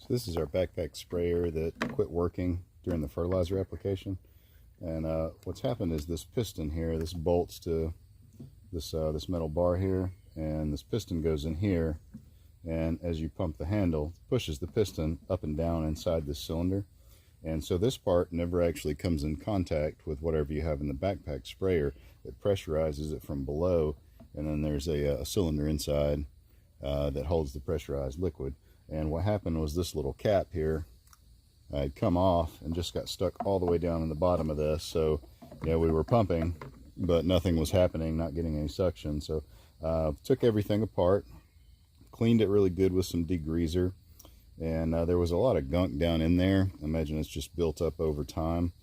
So this is our backpack sprayer that quit working during the fertilizer application. And what's happened is this piston here, this bolts to this metal bar here, and this piston goes in here, and as you pump the handle, it pushes the piston up and down inside this cylinder. And so this part never actually comes in contact with whatever you have in the backpack sprayer. It pressurizes it from below, and then there's a cylinder inside that holds the pressurized liquid. And what happened was this little cap here had come off and just got stuck all the way down in the bottom of this. So yeah, we were pumping, but nothing was happening, not getting any suction. So took everything apart, cleaned it really good with some degreaser, and there was a lot of gunk down in there. I imagine it's just built up over time.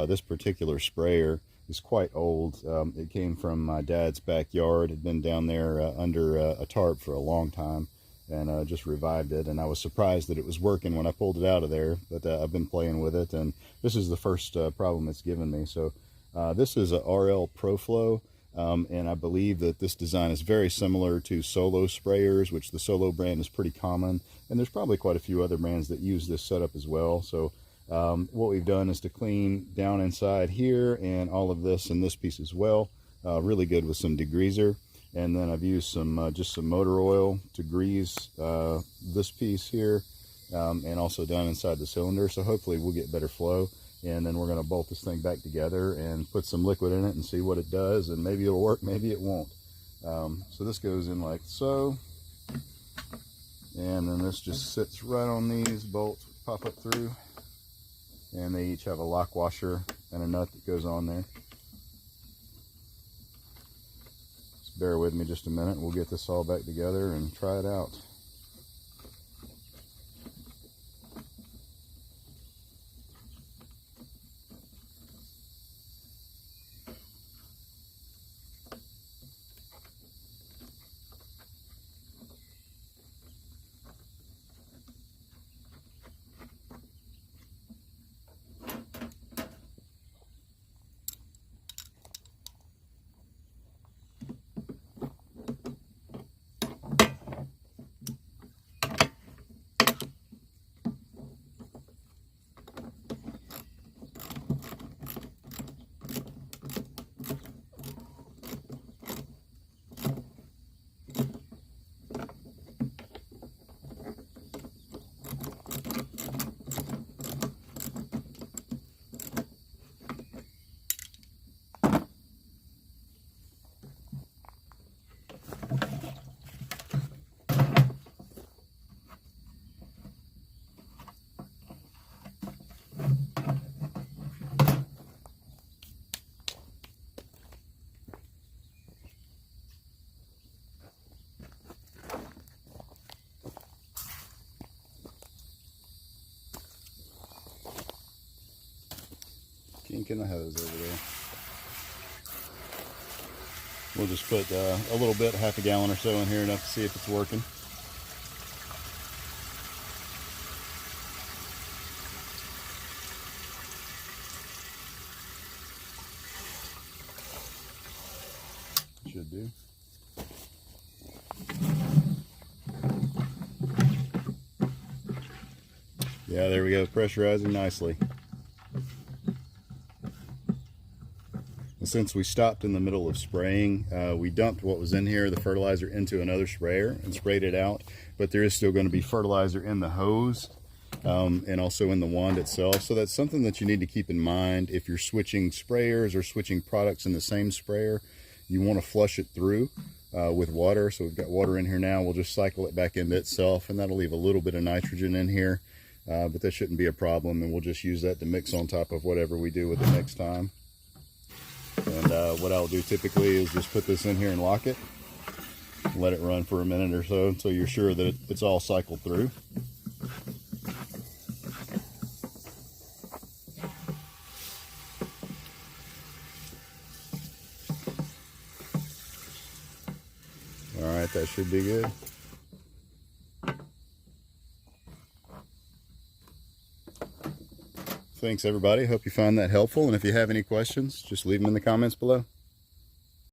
This particular sprayer is quite old. It came from my dad's backyard. It had been down there under a tarp for a long time, and just revived it. And I was surprised that it was working when I pulled it out of there, but I've been playing with it, and this is the first problem it's given me. So this is a RL Proflo, and I believe that this design is very similar to Solo sprayers, which the Solo brand is pretty common, and there's probably quite a few other brands that use this setup as well. So what we've done is to clean down inside here and all of this and this piece as well, really good with some degreaser. And then I've used some just some motor oil to grease this piece here, and also down inside the cylinder. So hopefully we'll get better flow. And then we're going to bolt this thing back together and put some liquid in it and see what it does. And maybe it'll work, maybe it won't. So this goes in like so. And then this just sits right on these bolts, pop up through. And they each have a lock washer and a nut that goes on there. Bear with me just a minute. We'll get this all back together and try it out. Kink in the hose over there. We'll just put a little bit, half a gallon or so in here, enough to see if it's working. Should do. Yeah, there we go, pressurizing nicely. Since we stopped in the middle of spraying, we dumped what was in here, the fertilizer, into another sprayer and sprayed it out. But there is still going to be fertilizer in the hose and also in the wand itself. So that's something that you need to keep in mind if you're switching sprayers or switching products in the same sprayer. You want to flush it through with water. So we've got water in here now. We'll just cycle it back into itself, and that'll leave a little bit of nitrogen in here. But that shouldn't be a problem, and we'll just use that to mix on top of whatever we do with it next time. And what I'll do typically is just put this in here and lock it, let it run for a minute or so until you're sure that it's all cycled through. All right, that should be good. Thanks everybody, hope you found that helpful, and if you have any questions, just leave them in the comments below.